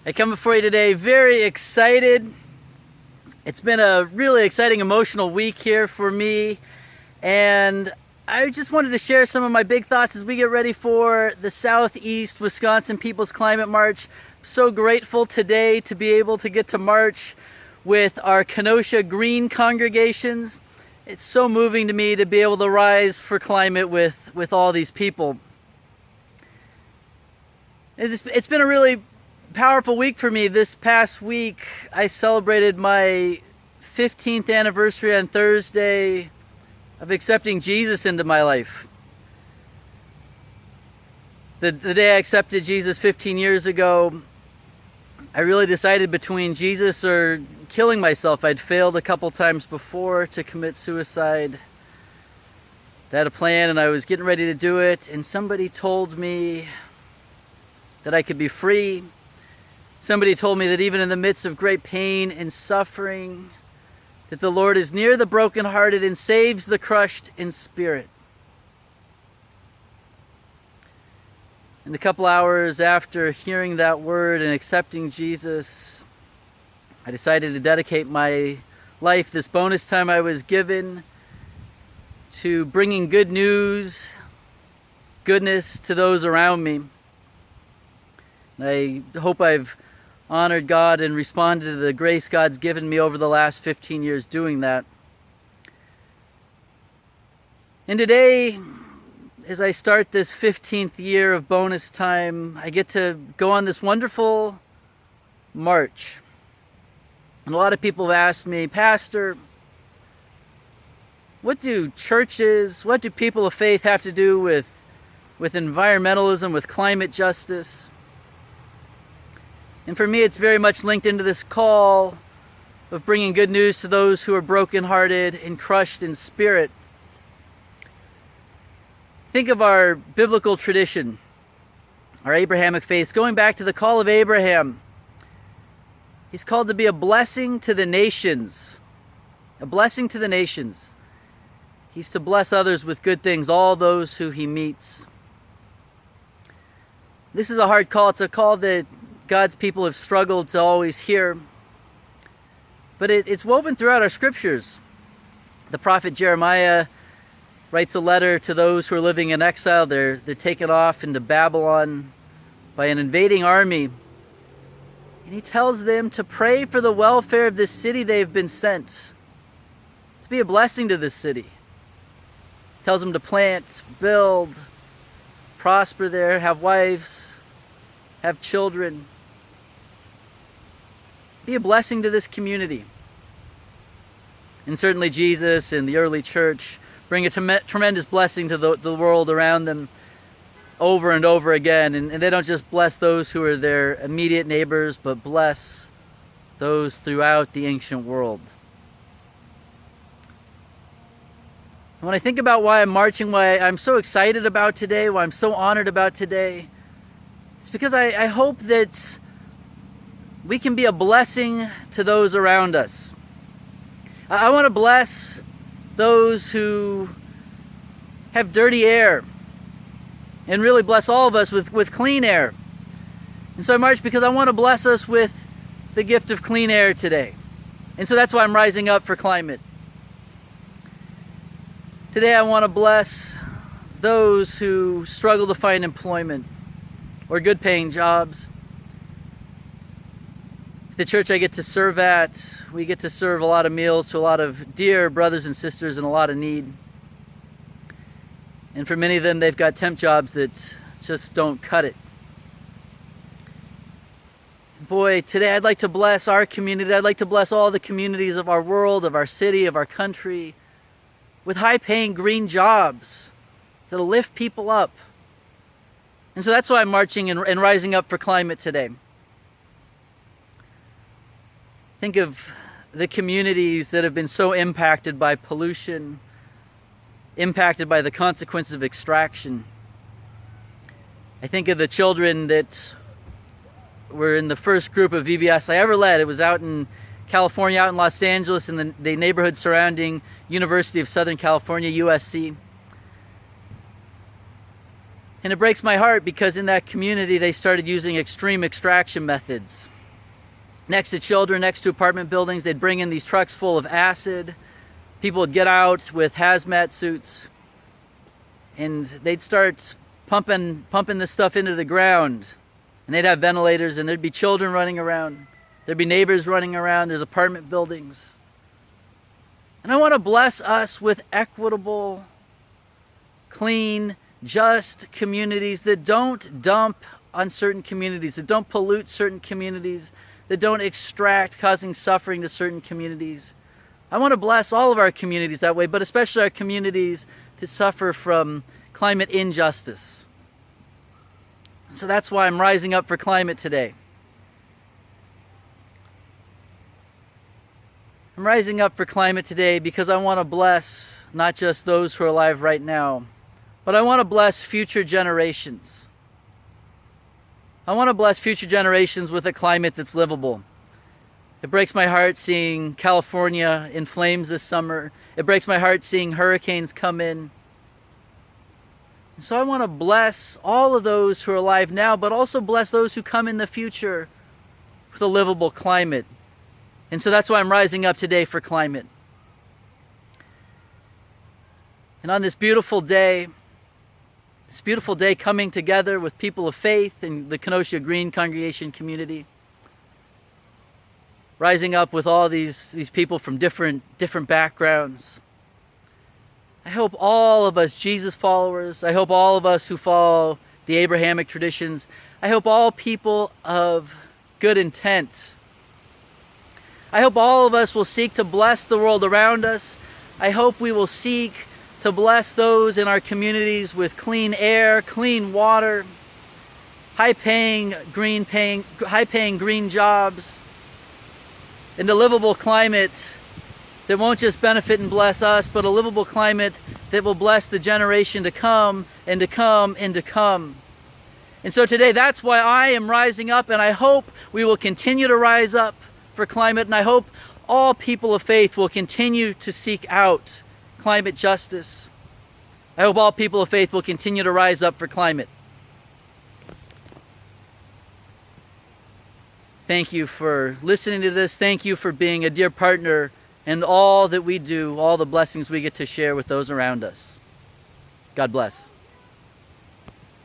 I come before you today very excited. It's been a really exciting, emotional week here for me, and I just wanted to share some of my big thoughts as we get ready for the Southeast Wisconsin People's Climate March. I'm so grateful today to be able to get to march with our Kenosha Green congregations. It's so moving to me to be able to rise for climate with all these people. It's been a really powerful week for me. This past week, I celebrated my 15th anniversary on Thursday of accepting Jesus into my life. The day I accepted Jesus 15 years ago, I really decided between Jesus or killing myself. I'd failed a couple times before to commit suicide. I had a plan and I was getting ready to do it, and somebody told me that I could be free. Somebody told me that even in the midst of great pain and suffering, that the Lord is near the brokenhearted and saves the crushed in spirit. And a couple hours after hearing that word and accepting Jesus, I decided to dedicate my life, this bonus time I was given, to bringing good news, goodness to those around me. I hope I've honored God and responded to the grace God's given me over the last 15 years doing that. And today, as I start this 15th year of bonus time, I get to go on this wonderful march. And a lot of people have asked me, Pastor, what do churches, what do people of faith have to do with environmentalism, with climate justice? And for me, it's very much linked into this call of bringing good news to those who are brokenhearted and crushed in spirit. Think of our biblical tradition, our Abrahamic faith, going back to the call of Abraham. He's called to be a blessing to the nations. A blessing to the nations. He's to bless others with good things, all those who he meets. This is a hard call. It's a call that God's people have struggled to always hear. But it's woven throughout our scriptures. The prophet Jeremiah writes a letter to those who are living in exile. They're taken off into Babylon by an invading army. And he tells them to pray for the welfare of this city they've been sent, to be a blessing to this city. He tells them to plant, build, prosper there, have wives, have children. Be a blessing to this community. And certainly Jesus and the early church bring a tremendous blessing to the world around them over and over again. And they don't just bless those who are their immediate neighbors, but bless those throughout the ancient world. And when I think about why I'm marching, why I'm so excited about today, why I'm so honored about today, it's because I hope that we can be a blessing to those around us. I want to bless those who have dirty air and really bless all of us with clean air. And so I march because I want to bless us with the gift of clean air today. And so that's why I'm rising up for climate. Today I want to bless those who struggle to find employment or good paying jobs. The church I get to serve at, we get to serve a lot of meals to a lot of dear brothers and sisters in a lot of need. And for many of them, they've got temp jobs that just don't cut it. Boy, today I'd like to bless our community. I'd like to bless all the communities of our world, of our city, of our country, with high-paying green jobs that'll lift people up. And so that's why I'm marching and rising up for climate today. Think of the communities that have been so impacted by pollution, impacted by the consequences of extraction. I think of the children that were in the first group of VBS I ever led. It was out in California, out in Los Angeles, in the neighborhood surrounding University of Southern California, USC. And it breaks my heart because in that community they started using extreme extraction methods. next to children, next to apartment buildings. They'd bring in these trucks full of acid. People would get out with hazmat suits, and they'd start pumping this stuff into the ground. And they'd have ventilators, and there'd be children running around. There'd be neighbors running around. There's apartment buildings. And I want to bless us with equitable, clean, just communities that don't dump on certain communities, that don't pollute certain communities, that don't extract, causing suffering to certain communities. I want to bless all of our communities that way, but especially our communities that suffer from climate injustice. So that's why I'm rising up for climate today. I'm rising up for climate today because I want to bless not just those who are alive right now, but I want to bless future generations. I want to bless future generations with a climate that's livable. It breaks my heart seeing California in flames this summer. It breaks my heart seeing hurricanes come in. And so I want to bless all of those who are alive now, but also bless those who come in the future with a livable climate. And so that's why I'm rising up today for climate. And on this beautiful day coming together with people of faith in the Kenosha Green congregation community, rising up with all these people from different backgrounds. I hope all of us Jesus followers, I hope all of us who follow the Abrahamic traditions, I hope all people of good intent, I hope all of us will seek to bless the world around us. I hope we will seek to bless those in our communities with clean air, clean water, high-paying green jobs, and a livable climate that won't just benefit and bless us, but a livable climate that will bless the generation to come and to come and to come. And so today, that's why I am rising up, and I hope we will continue to rise up for climate, and I hope all people of faith will continue to seek out climate justice. I hope all people of faith will continue to rise up for climate. Thank you for listening to this. Thank you for being a dear partner in all that we do, all the blessings we get to share with those around us. God bless.